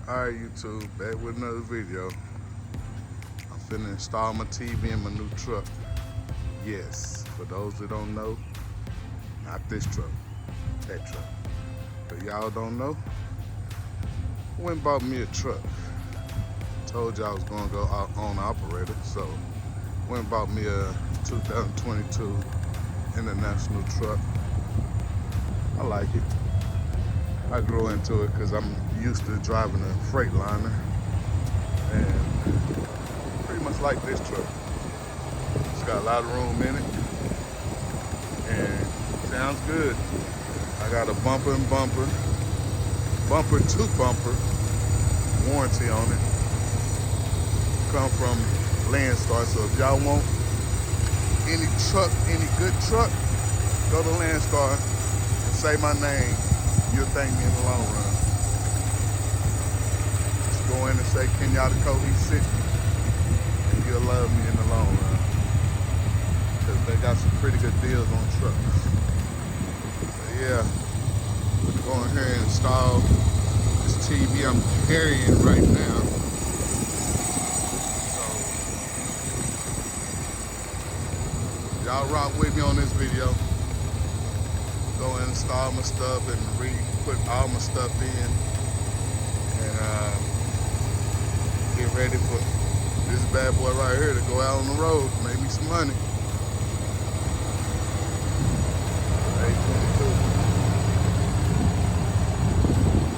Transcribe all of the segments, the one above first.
Alright YouTube, back with another video. I'm finna install my TV in my new truck. Yes, for those that don't know, not this truck, that truck. But y'all don't know, I went and bought me a truck. Told you I was gonna go on operator, so went and bought me a 2022 International truck. I like it. I grew into it because I'm used to driving a Freightliner, and pretty much like this truck. It's got a lot of room in it, and sounds good. I got a bumper to bumper warranty on it. Come from Landstar, so if y'all want any truck, any good truck, go to Landstar and say my name. You'll thank me in the long run. Just go in and say Kenyatta Cody sent me, and you'll love me in the long run. Because they got some pretty good deals on trucks. So yeah, I'm gonna go in here and install this TV I'm carrying right now. So y'all rock with me on this video. Go and install my stuff and put all my stuff in, and get ready for this bad boy right here to go out on the road, make me some money. 822.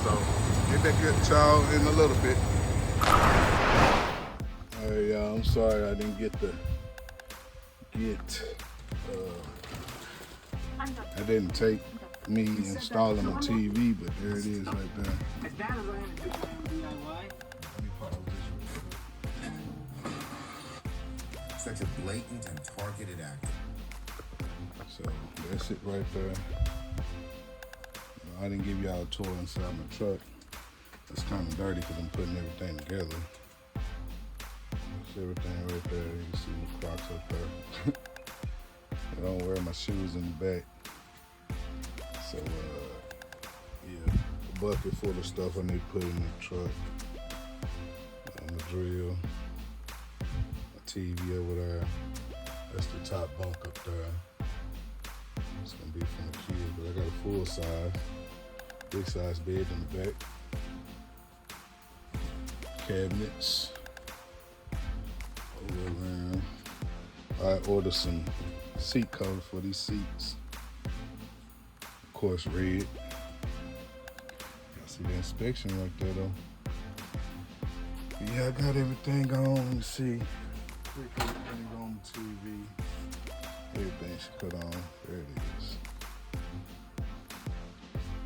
So get back at y'all in a little bit. Alright y'all, I'm sorry I didn't get I didn't take me installing a TV, but there it is right there. Let me pause this. Such a blatant and targeted act. So that's it right there. I didn't give y'all a tour inside my truck. It's kind of dirty because I'm putting everything together. That's everything right there. You can see the Crocs up there. I don't wear my shoes in the back. So, yeah, a bucket full of stuff I need to put in the truck. My drill, my TV over there. That's the top bunk up there. It's gonna be from the kids, but I got a full size, big size bed in the back. Cabinets all around. I ordered some seat covers for these seats. Of course, red. Y'all see the inspection right there though. But yeah, I got everything on. Let me see. Quick everything on the TV. Everything should put on. There it is.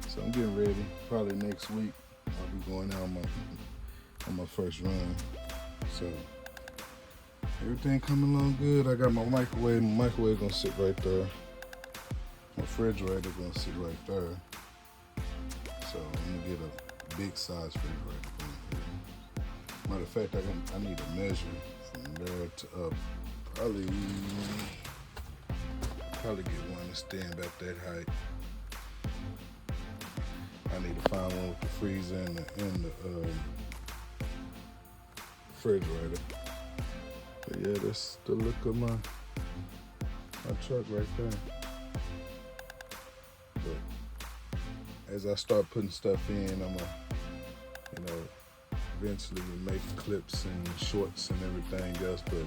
So I'm getting ready. Probably next week I'll be going out on my first run. So everything coming along good. I got my microwave. My microwave gonna sit right there. My refrigerator gonna sit right there. So I'm gonna get a big size refrigerator. Matter of fact, I need to measure from there to up. Probably get one to stand about that height. I need to find one with the freezer and the refrigerator. But yeah, that's the look of my truck right there. But as I start putting stuff in, I'm gonna, eventually make clips and shorts and everything else. But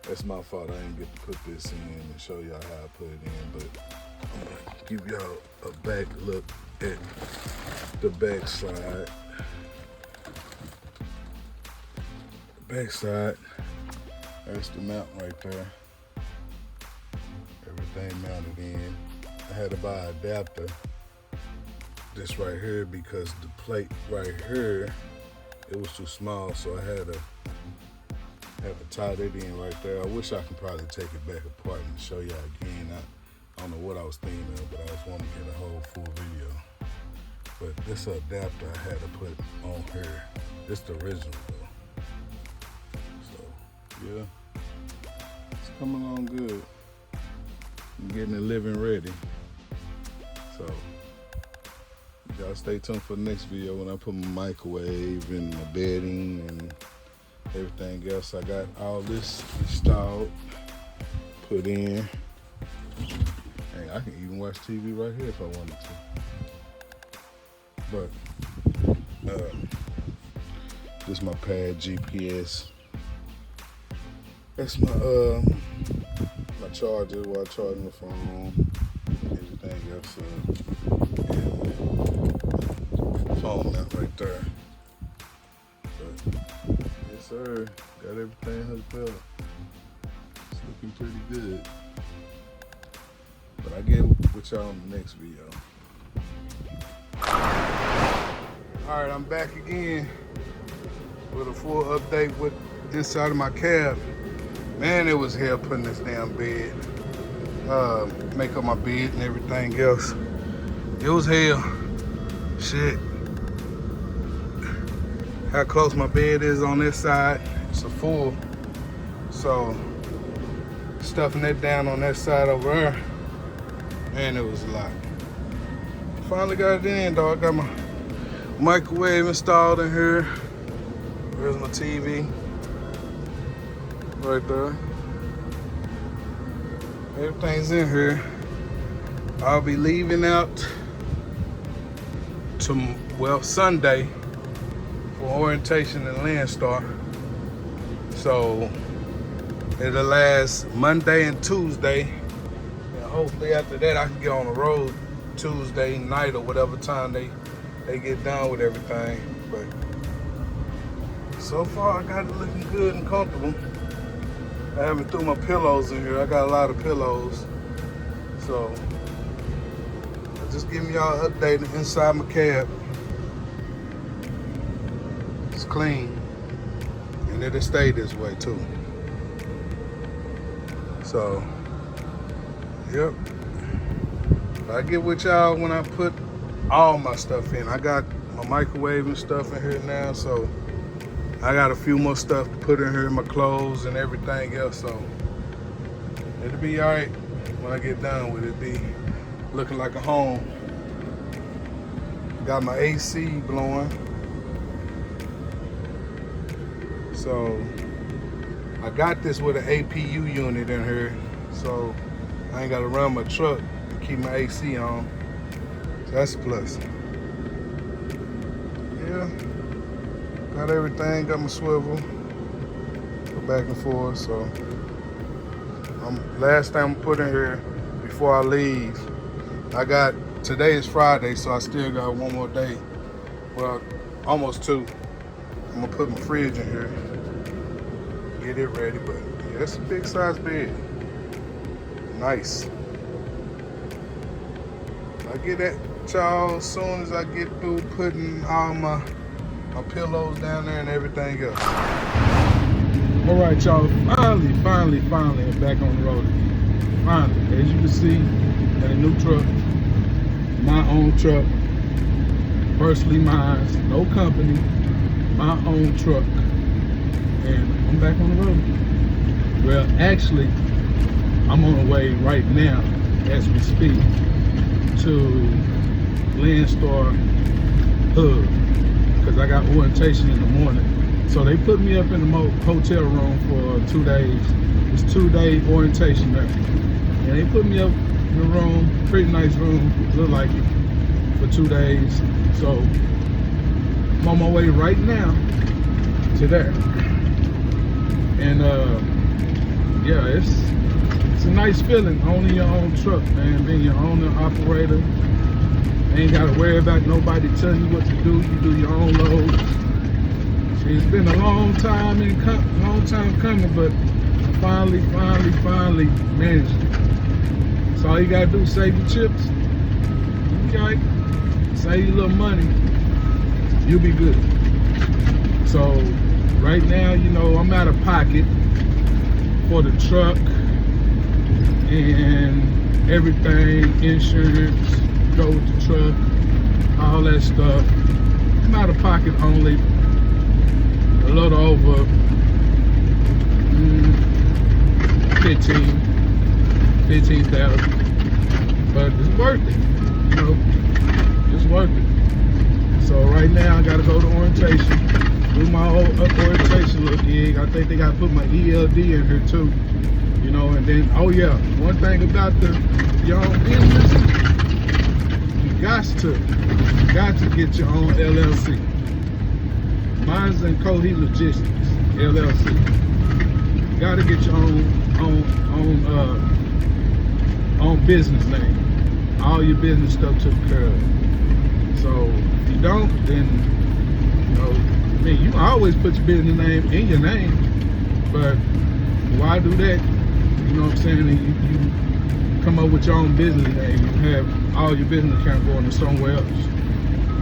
that's my fault. I didn't get to put this in and show y'all how I put it in. But I'm gonna give y'all a back look at the back side. Back side. That's the mount right there. Everything mounted in. I had to buy an adapter, this right here, because the plate right here, it was too small, so I had to tie it in right there. I wish I could probably take it back apart and show y'all again. I don't know what I was thinking of, but I was wanting to get a whole full video. But this adapter I had to put on here. It's the original though. So, yeah, it's coming along good. I'm getting the living ready. So, Y'all stay tuned for the next video when I put my microwave and my bedding and everything else. I got all this installed, put in. Hey, I can even watch TV right here if I wanted to. But this is my pad GPS. That's my my charger while I charge my phone. Everything else. And phone mount right there. But yes, sir. Got everything hooked up. It's looking pretty good. But I get with y'all in the next video. Alright, I'm back again with a full update with this side of my cab. Man, it was hell putting this damn bed. Make up my bed and everything else. It was hell. Shit. How close my bed is on this side. It's a full. So, stuffing that down on that side over there. Man, it was a lot. Finally got it in, dog. Got my microwave installed in here. There's my TV. Right there. Everything's in here. I'll be leaving out Sunday for orientation in Landstar. So it'll last Monday and Tuesday. And hopefully after that I can get on the road Tuesday night or whatever time they get done with everything. But so far I got it looking good and comfortable. I haven't threw my pillows in here. I got a lot of pillows. So I'm just giving y'all an update inside my cab. It's clean. And it'll stay this way too. So, yep. I get with y'all when I put all my stuff in. I got my microwave and stuff in here now, so I got a few more stuff to put in here, my clothes and everything else, so it'll be all right when I get done with it. It'll be looking like a home. Got my AC blowing. So I got this with an APU unit in here, so I ain't gotta run my truck and keep my AC on. So that's a plus. Yeah. Got everything, got my swivel, go back and forth. So last time I put in here before I leave, today is Friday, so I still got one more day. Well, almost two. I'm gonna put my fridge in here, get it ready, but yeah, it's a big size bed. Nice. I get that y'all as soon as I get through putting all my pillows down there and everything else. All right, y'all, finally, I'm back on the road again. Finally, as you can see, got a new truck, my own truck, personally mine, no company, my own truck, and I'm back on the road. Well, actually, I'm on the way right now, as we speak, to Landstar Hub, because I got orientation in the morning. So they put me up in the hotel room for 2 days. It's 2-day orientation there. And they put me up in the room, pretty nice room, look like it, for 2 days. So I'm on my way right now to there. And yeah, it's a nice feeling owning your own truck, man, being your owner operator. Ain't gotta worry about nobody telling you what to do. You do your own load. See, it's been a long time coming, but I finally managed it. So all you gotta do is save your chips. Okay, save your little money. You'll be good. So right now, you know, I'm out of pocket for the truck and everything, insurance, go with the truck, all that stuff. I'm out of pocket only a little over 15,000, but it's worth it, you know, it's worth it. So right now I gotta go to orientation, do my old orientation little gig. I think they gotta put my ELD in here too. You know, and then, oh yeah, one thing about your own business, you got to get your own LLC. Mine's in Coheed Logistics, LLC. You gotta get your own business name. All your business stuff took care of. So if you don't, then, you know, I mean, you can always put your business name in your name, but why do that? You know what I'm saying? And you come up with your own business name. You have all your business account going to somewhere else.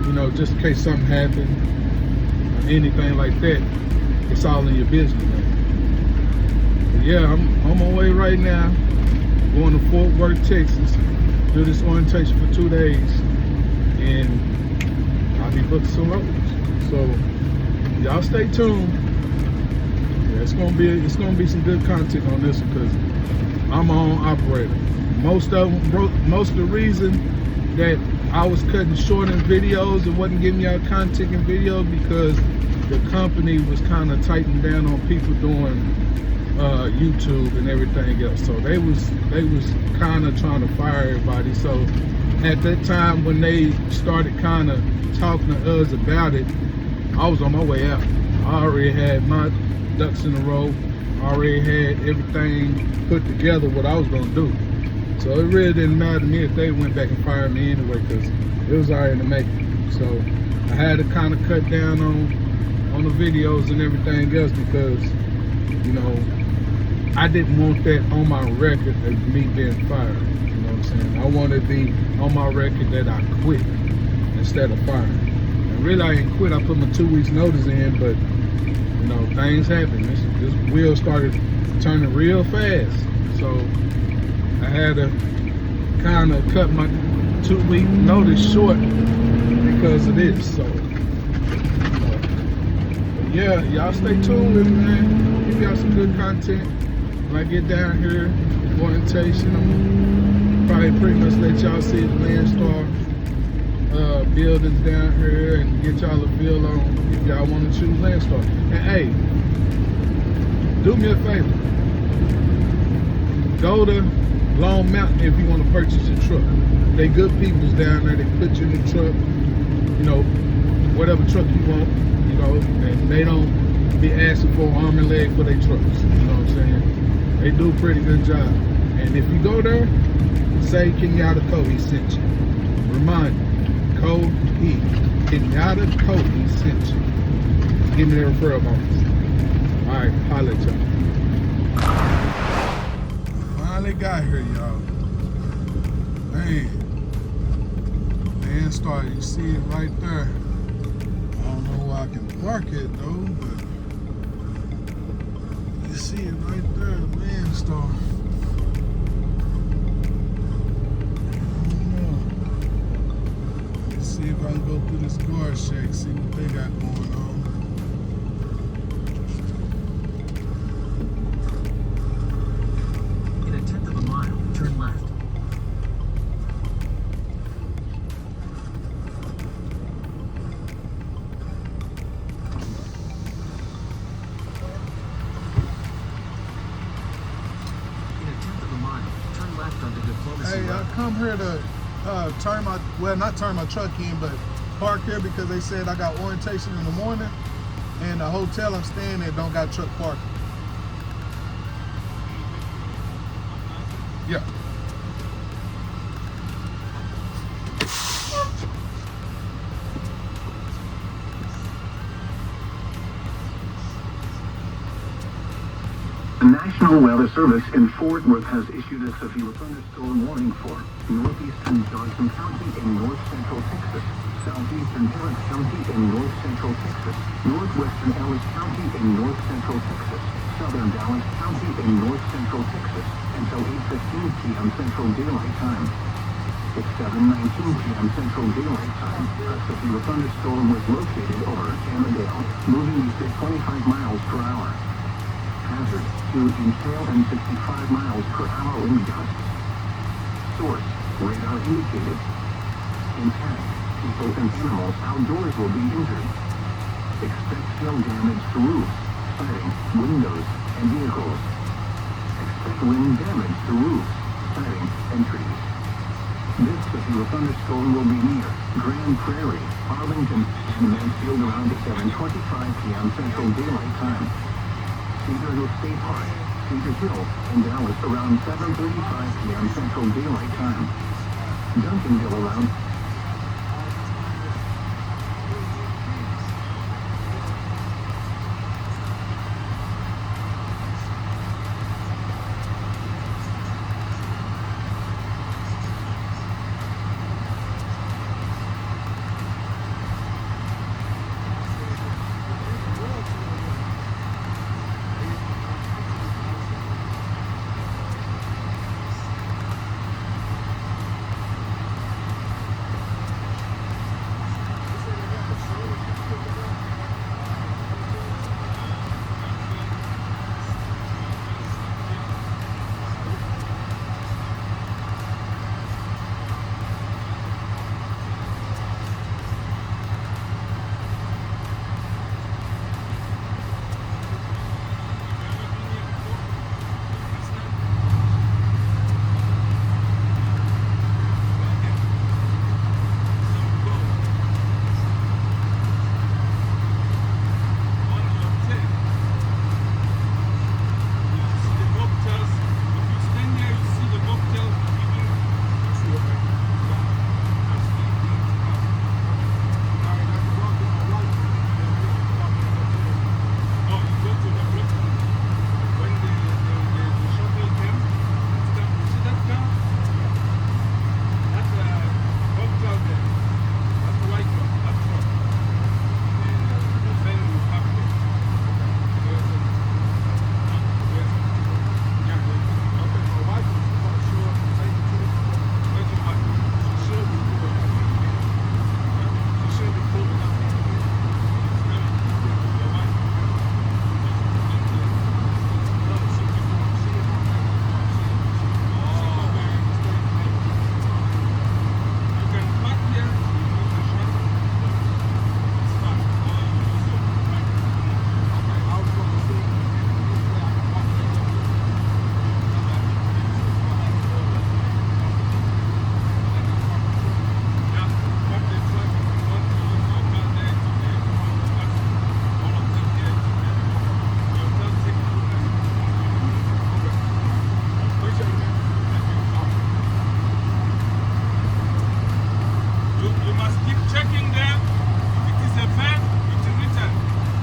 You know, just in case something happened or anything like that, it's all in your business name. But yeah, I'm on my way right now, going to Fort Worth, Texas, do this orientation for 2 days, and I'll be booking some loads. So y'all stay tuned. Yeah, it's gonna be some good content on this one because I'm my own operator. Most of the reason that I was cutting short in videos and wasn't giving y'all content in videos because the company was kind of tightening down on people doing YouTube and everything else. So they was kind of trying to fire everybody. So at that time when they started kind of talking to us about it, I was on my way out. I already had my ducks in a row. I already had everything put together what I was gonna do. So it really didn't matter to me if they went back and fired me anyway because it was already in the making. So I had to kind of cut down on the videos and everything else because, you know, I didn't want that on my record of me being fired. You know what I'm saying? I wanted to be on my record that I quit instead of firing. And really I didn't quit. I put my 2 weeks notice in, but you know, things happen. This wheel started turning real fast. So I had to kind of cut my 2 week notice short because of this. So yeah, y'all stay tuned with me, man. Give y'all some good content. When I get down here, orientation, I'm probably pretty much let y'all see the Landstar buildings down here and get y'all a feel on if y'all want to choose Landstar. And hey, do me a favor. Go to Long Mountain if you want to purchase a truck. They good peoples down there. They put you in the truck, you know, whatever truck you want, you know, and they don't be asking for arm and leg for their trucks. You know what I'm saying? They do a pretty good job. And if you go there, say Kenyatta Cody sent you. Remind you, Cody, Kenyatta Cody sent you. Give me the referral bonus. All right, holla at y'all. Finally got here, y'all. Man, Landstar, you see it right there. I don't know where I can park it though, but you see it right there, Landstar. See if I can go through this guard shack, see what they got going on. In a 1/10 of a mile, turn left. In a 1/10 of a mile, turn left onto Diplomacy Hey, I Road. come here to not turn my truck in, but park here because they said I got orientation in the morning and the hotel I'm staying at don't got truck parking. Yeah. The National Weather Service in Fort Worth has issued a severe thunderstorm warning for northeastern Johnson County in north central Texas, southeastern Harris County in north central Texas, northwestern Ellis County in north central Texas, southern Dallas County in north central Texas until 8:15 p.m. Central Daylight Time. At 7:19 p.m. Central Daylight Time, a severe thunderstorm was located over Annandale, moving east at 25 miles per hour. Hazard, 2 in tail and 65 miles per hour wind gusts. Source, radar indicated. Intact. people and animals outdoors will be injured. Expect snow damage to roofs, siding, windows, and vehicles. Expect wind damage to roofs, siding, and trees. This severe thunderstorm will be near Grand Prairie, Arlington, and Mansfield around 7:25 p.m. Central Daylight Time. Cedar Hill State Park, Cedar Hill, and Dallas around 7:35 p.m. Central Daylight Time. Duncanville around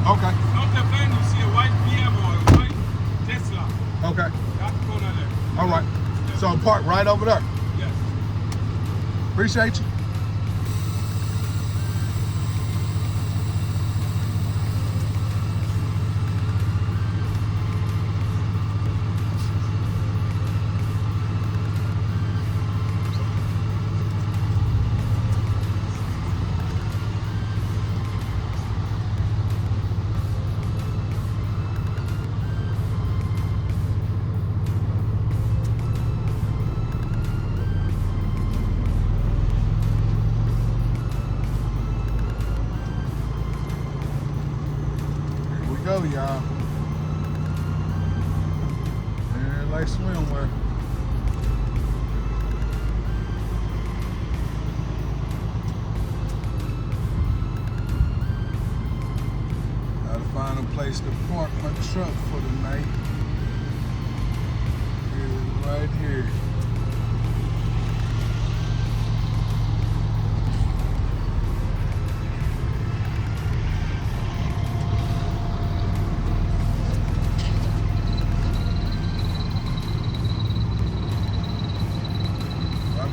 Okay. Not a van, you see a white BM or a white Tesla. Okay. That corner there. All right. So park right over there. Yes. Appreciate you. Go, y'all. And like swimwear. Gotta find a place to park my truck for the night. It's right here.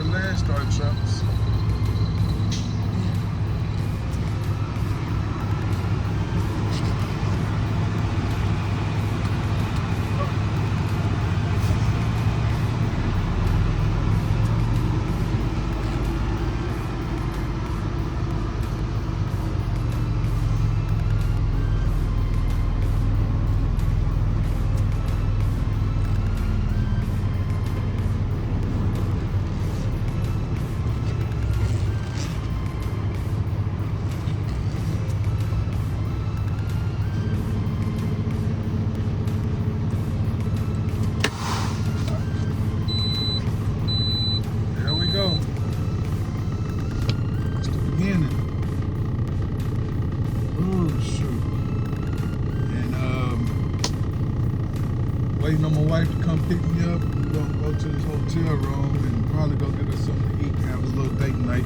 Landstar trucks. waiting on my wife to come pick me up. We're gonna go to this hotel room and probably go get us something to eat and have a little date night.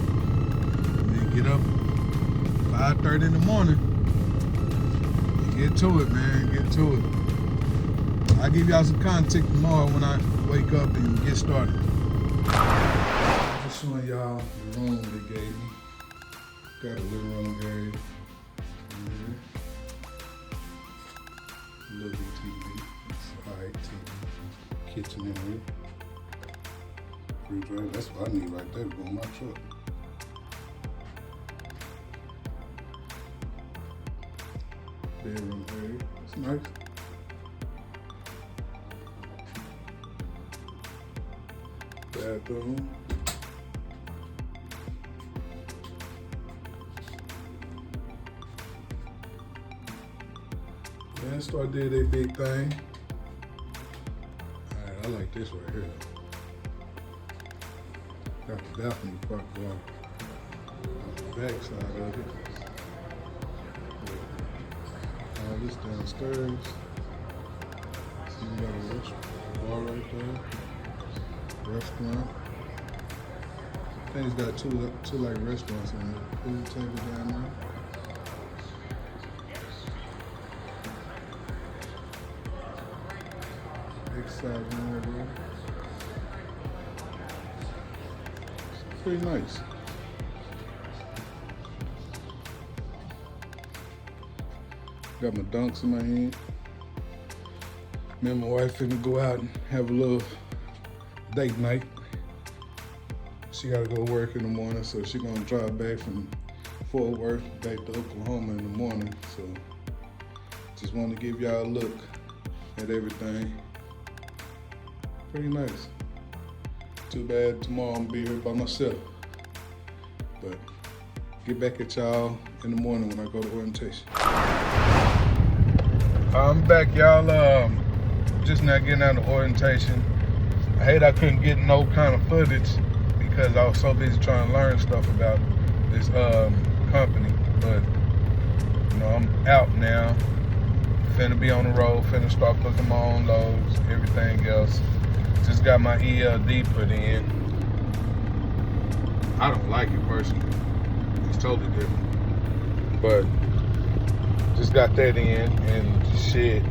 And then get up 5:30 in the morning. And get to it, man. Get to it. I'll give y'all some content tomorrow when I wake up and get started. Just showing y'all the room they gave me. Got a living room area. Little TV. It's alright TV. Kitchen in here. Refrigerator. That's what I need right there to go in my truck. Bedroom area. It's nice. Bathroom. Landstar did a big thing. Alright, I like this right here. Got the balcony part going on the back side of it. All this downstairs. See, we got a restaurant, bar right there. Restaurant. I think it's got two like restaurants in it. Food table down there. Side room over there. It's pretty nice. Got my dunks in my hand. Me and my wife finna go out and have a little date night. She gotta go work in the morning, so she gonna drive back from Fort Worth back to Oklahoma in the morning. So just wanna give y'all a look at everything. Pretty nice. Too bad tomorrow I'm gonna be here by myself. But get back at y'all in the morning when I go to orientation. I'm back, y'all. Just now getting out of orientation. I hate I couldn't get no kind of footage because I was so busy trying to learn stuff about this company. But you know, I'm out now. Finna be on the road, finna start booking my own loads, everything else. Just got my ELD put in. I don't like it personally. It's totally different. But just got that in and shit.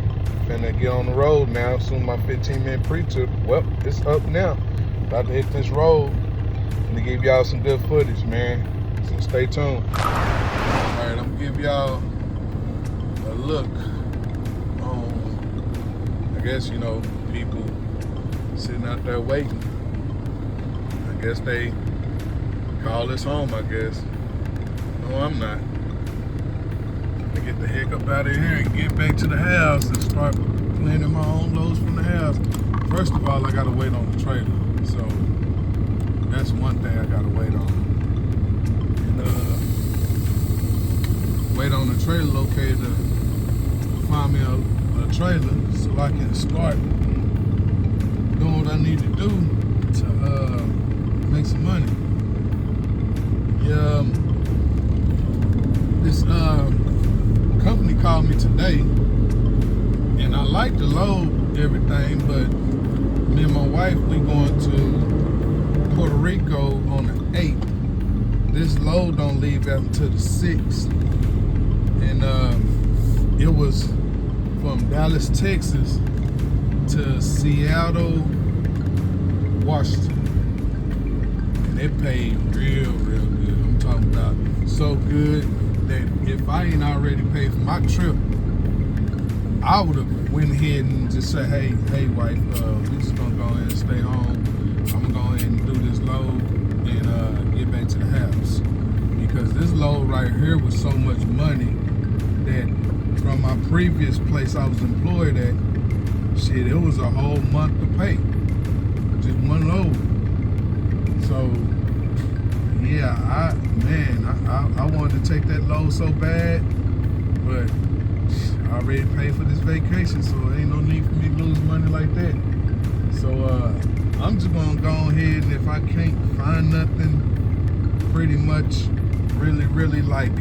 Finna get on the road now. Soon my 15-minute pre-trip. Well, it's up now. About to hit this road. Gonna give y'all some good footage, man. So stay tuned. Alright, I'm gonna give y'all a look on, I guess, you know, people sitting out there waiting. I guess they call this home, I guess. No, I'm not. I'm gonna get the heck up out of here and get back to the house and start planning my own loads from the house. First of all, I gotta wait on the trailer. So that's one thing I gotta wait on. And wait on the trailer locator to find me a trailer so I can start doing what I need to do to make some money. Yeah, this company called me today, and I like to load everything, but me and my wife, we going to Puerto Rico on the 8th. This load don't leave out until the 6th, and it was from Dallas, Texas to Seattle, Washington, and they paid real good. I'm talking about so good that if I ain't already paid for my trip, I would have went ahead and just said, hey wife, we just gonna go ahead and stay home. I'm gonna go ahead and do this load and get back to the house, because this load right here was so much money that from my previous place I was employed at, shit, it was a whole month to pay. Just one load. So, yeah, I wanted to take that load so bad, but I already paid for this vacation, so ain't no need for me to lose money like that. So, I'm just gonna go ahead, and if I can't find nothing pretty much really like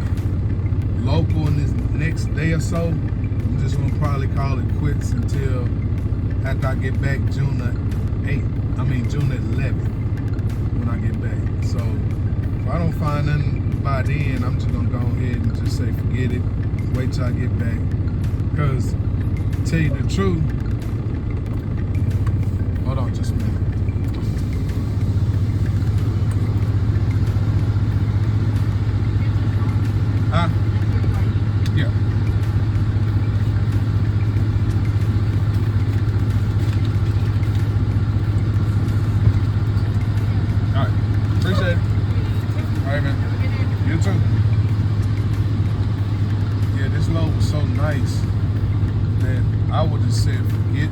local in this next day or so, I'm just gonna probably call it quits until after I get back June the 8th. I mean June the 11th when I get back. So if I don't find nothing by then, I'm just gonna go ahead and just say forget it. Wait till I get back. Cause to tell you the truth, hold on just a minute. Huh? Yeah. All right. Appreciate it. All right, man. You too. Yeah, this load was so nice that I would have said forget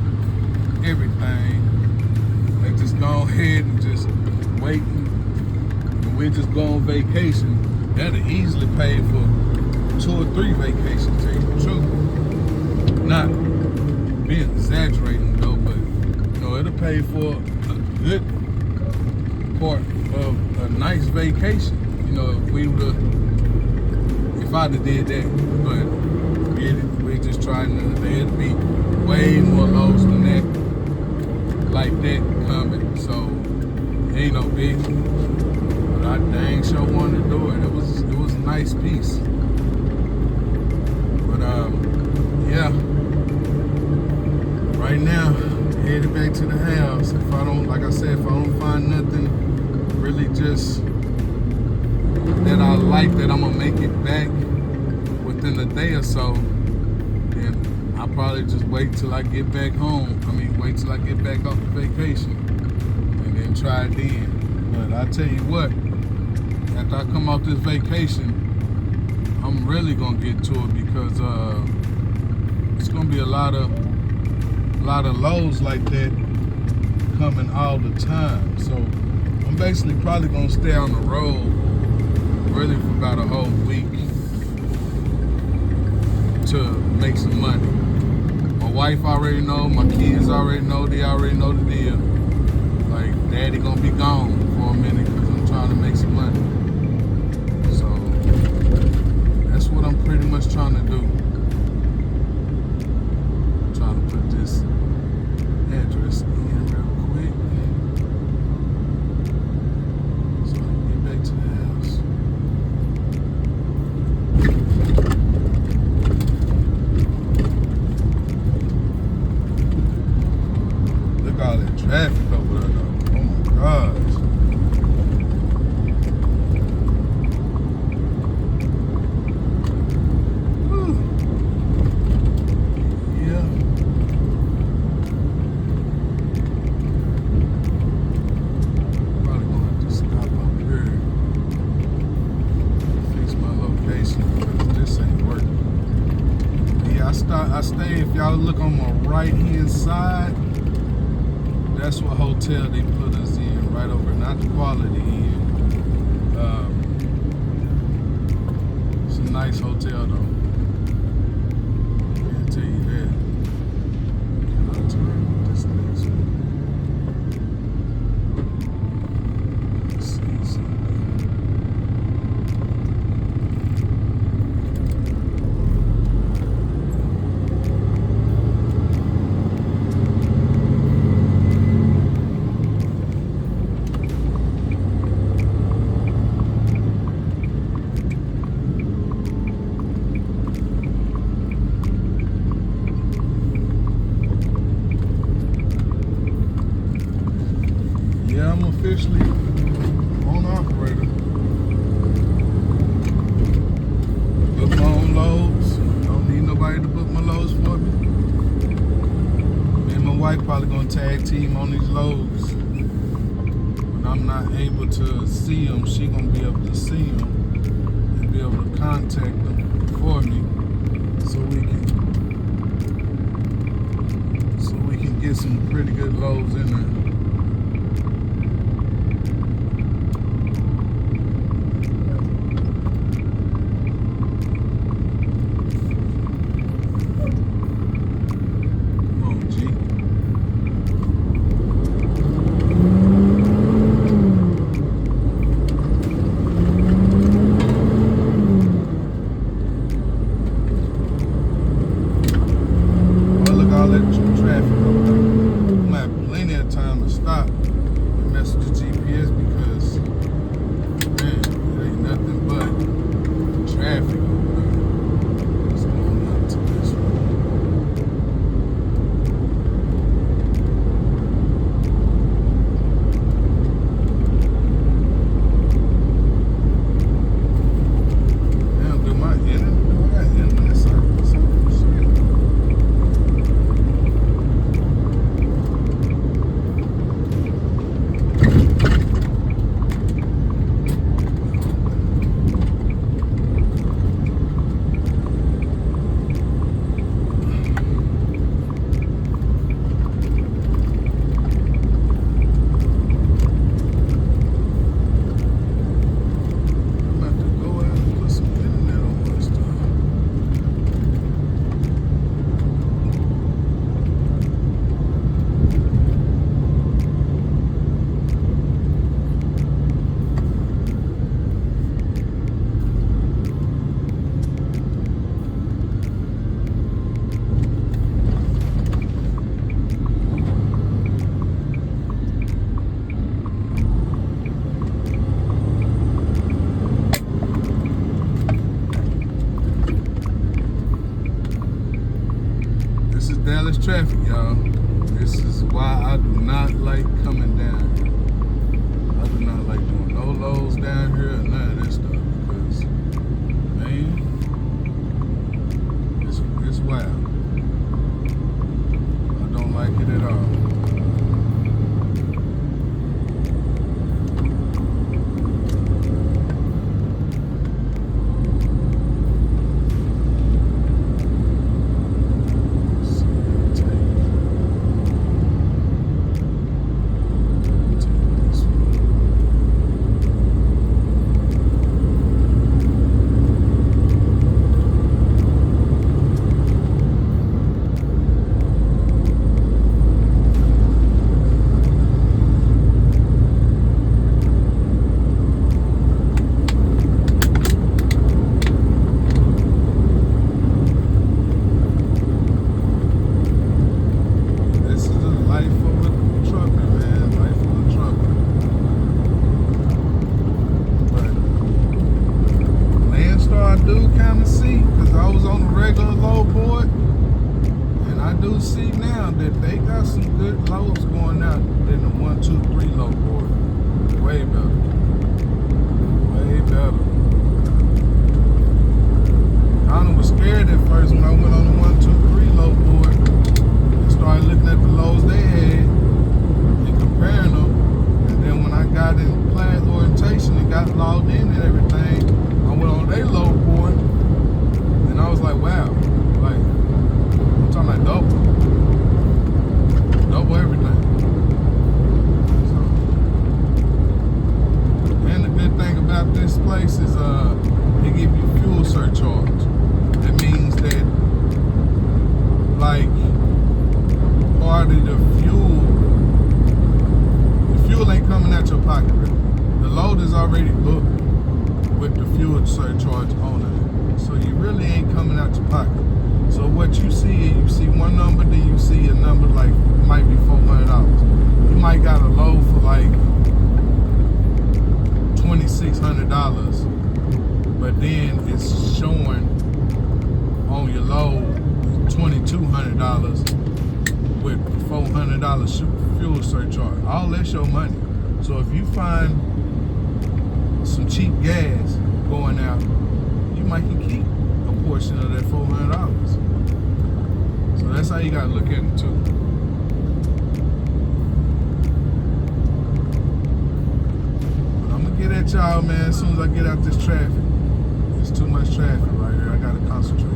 everything and just go ahead and just wait and we just go on vacation. That'll easily pay for 2 or 3 vacations, tell you the truth. Not being exaggerating though, but you know, it'll pay for a good part of a nice vacation. You know, if I'd have did that, but we're just trying to, there'd be way more loads than that, like that coming, so it ain't no big. But I dang sure wanted to do it. It was a nice piece. But yeah. Right now, headed back to the house. If I don't, like I said, if I don't find nothing really just that I like, that I'm gonna make it back within a day or so, then I'll probably just wait till I get back home. I mean, wait till I get back off the vacation and then try it then. But I tell you what, after I come off this vacation, I'm really gonna get to it because it's gonna be a lot of loads like that coming all the time. So I'm basically probably gonna stay on the road really for about a whole week to make some money. My wife already know, my kids already know, they already know the deal. Like, daddy gonna be gone for a minute because I'm trying to make some money. So that's what I'm pretty much trying to do. I'm trying to put this address in real quick so I can get back to the house. Look at all that traffic over there though. Oh my gosh. Whew. Yeah. Probably gonna have to stop up here and fix my location because this ain't working. Yeah, I stay, if y'all look on my right hand side, that's what hotel they put us in, right over, not the Quality Inn. It's a nice hotel though. I'll tell you that. Can I turn this next one? Let's see something. Yeah, I'm officially on operator. Book my own loads. Don't need nobody to book my loads for me. Me and my wife probably gonna tag team on these loads. When I'm not able to see them, she gonna be able to see them and be able to contact them for me, so we can get some pretty good loads in there. All that traffic over there. Dallas traffic, y'all. This is why I do not like coming down here. I do not like doing no loads down here or none of this stuff because, man, it's wild. I don't like it at all. See now that they got some good loads going out than the 1, 2, 3 low board. Way better. Way better. I was scared at first when I went on the 1, 2, 3 low board and started looking at the loads they had and comparing them. And then when I got in class orientation and got logged in and everything, I went on their low board and I was like, wow. Like, I'm talking like double everything. So, and the good thing about this place is they give you fuel surcharge. That means that like part of the fuel ain't coming out your pocket really. The load is already booked with the fuel surcharge on it. So you really ain't coming out your pocket. So what you see one number, then you see a number like might be $400. You might got a load for like $2,600, but then it's showing on your load $2,200 with $400 fuel surcharge. All that's your money. So if you find some cheap gas going out, you might can keep a portion of that $400. So that's how you gotta look at it too. But I'm gonna get at y'all, man, as soon as I get out this traffic. There's too much traffic right here. I gotta concentrate.